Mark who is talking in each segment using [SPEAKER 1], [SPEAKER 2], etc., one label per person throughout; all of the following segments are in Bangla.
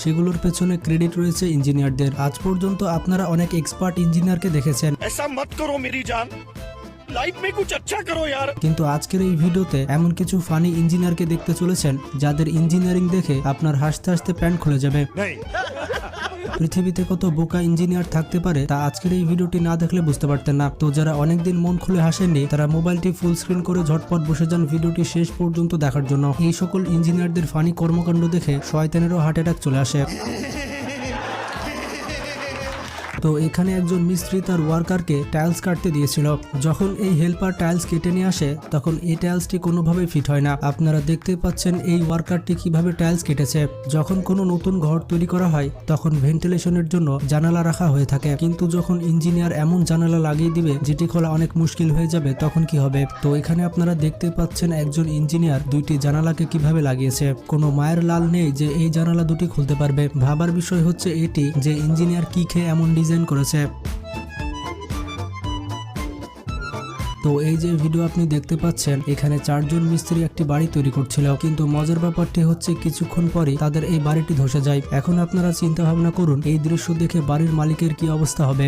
[SPEAKER 1] সেগুলোর পেছনে ক্রেডিট রয়েছে ইঞ্জিনিয়ারদের। আজ পর্যন্ত আপনারা অনেক এক্সপার্ট ইঞ্জিনিয়ারকে দেখেছেন, কিন্তু আজকের এই ভিডিওতে এমন কিছু ফানি ইঞ্জিনিয়ারকে দেখতে চলেছেন যাদের ইঞ্জিনিয়ারিং দেখে আপনার হাসতে হাসতে প্যান্ট খুলে যাবে। পৃথিবীতে কত বোকা ইঞ্জিনিয়ার থাকতে পারে তা আজকের এই ভিডিওটি না দেখলে বুঝতে পারতেন না। তো যারা অনেকদিন মন খুলে হাসেননি তারা মোবাইলটি ফুল স্ক্রিন করে ঝটপট বসে যান ভিডিওটি শেষ পর্যন্ত দেখার জন্য। এই সকল ইঞ্জিনিয়ারদের ফানি কর্মকাণ্ড দেখে শয়তানেরও হার্ট অ্যাটাক চলে আসে। তো এখানে একজন মিস্ত্রি তার ওয়ার্কারকে টাইলস কাটতে দিয়েছিল। যখন এই হেল্পার টাইলস কেটে নিয়ে আসে তখন এই টাইলসটি কোনোভাবেই ফিট হয় না। আপনারা দেখতে পাচ্ছেন এই ওয়ার্কারটি কিভাবে টাইলস কেটেছে। যখন কোনো নতুন ঘর তৈরি করা হয় তখন ভেন্টিলেশনের জন্য জানালা রাখা হয়ে থাকে, কিন্তু যখন ইঞ্জিনিয়ার এমন জানালা লাগিয়ে দিবে যেটি খোলা অনেক মুশকিল হয়ে যাবে তখন কি হবে। তো এখানে আপনারা দেখতে পাচ্ছেন একজন ইঞ্জিনিয়ার দুইটি জানালাকে কিভাবে লাগিয়েছে। কোনো মায়ের লাল নেই যে এই জানালা দুটি খুলতে পারবে। ভাবার বিষয় হচ্ছে এটি যে ইঞ্জিনিয়ার কি খেয়ে এমন ডিজাইন করেছে। তো এই যে ভিডিও আপনি দেখতে পাচ্ছেন এখানে 4 জন মিস্ত্রি একটি বাড়ি তৈরি করছিল, কিন্তু মজার ব্যাপারটি হচ্ছে কিছুক্ষণ পরে তাদের এই বাড়িটি ধসে যায়। এখন আপনারা চিন্তা ভাবনা করুন এই দৃশ্য দেখে বাড়ির মালিকের কি অবস্থা হবে।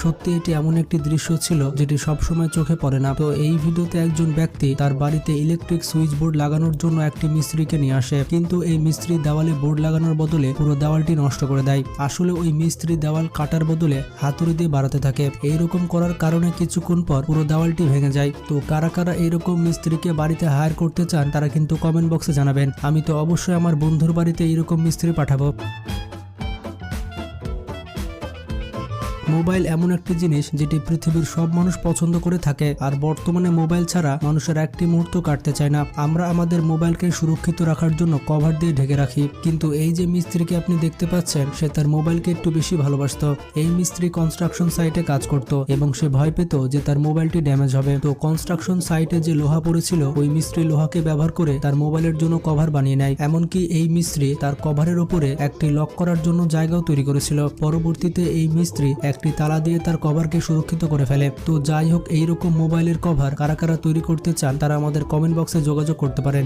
[SPEAKER 1] সত্যি এটি এমন একটি দৃশ্য ছিল যেটি সবসময় চোখে পড়ে না। তো এই ভিডিওতে একজন ব্যক্তি তার বাড়িতে ইলেকট্রিক সুইচ বোর্ড লাগানোর জন্য একটি মিস্ত্রিকে নিয়ে আসে, কিন্তু এই মিস্ত্রি দেওয়ালে বোর্ড লাগানোর বদলে পুরো দেওয়ালটি নষ্ট করে দেয়। আসলে ওই মিস্ত্রি দেওয়াল কাটার বদলে হাতুড়ি দিয়ে বাড়াতে থাকে। এইরকম করার কারণে কিছুক্ষণ পর পুরো দেওয়ালটি ভেঙে যায়। তো কারা কারা এইরকম মিস্ত্রিকে বাড়িতে হায়ার করতে চান তারা কিন্তু কমেন্ট বক্সে জানাবেন। আমি তো অবশ্যই আমার বন্ধুর বাড়িতে এইরকম মিস্ত্রি পাঠাবো। মোবাইল এমন একটি জিনিস যেটি পৃথিবীর সব মানুষ পছন্দ করে থাকে, আর বর্তমানে মোবাইল ছাড়া মানুষের একটি মুহূর্ত কাটতে চায় না। আমরা আমাদের মোবাইলকে সুরক্ষিত রাখার জন্য কভার দিয়ে ঢেকে রাখি, কিন্তু এই যে মিস্ত্রিকে আপনি দেখতে পাচ্ছেন সে তার মোবাইলকে একটু বেশি ভালোবাসত। এই মিস্ত্রি কনস্ট্রাকশন সাইটে কাজ করত এবং সে ভয় পেত যে তার মোবাইলটি ড্যামেজ হবে। তো কনস্ট্রাকশন সাইটে যে লোহা পড়েছিল ওই মিস্ত্রি লোহাকে ব্যবহার করে তার মোবাইলের জন্য কভার বানিয়ে নেয়। এমনকি এই মিস্ত্রি তার কভারের উপরে একটি লক করার জন্য জায়গাও তৈরি করেছিল। পরবর্তীতে এই মিস্ত্রি একটি তালা দিয়ে তার কভারকে সুরক্ষিত করে ফেলে। তো যাই হোক, এইরকম মোবাইলের কভার কারা কারা তৈরি করতে চান তারা আমাদের কমেন্ট বক্সে যোগাযোগ করতে পারেন।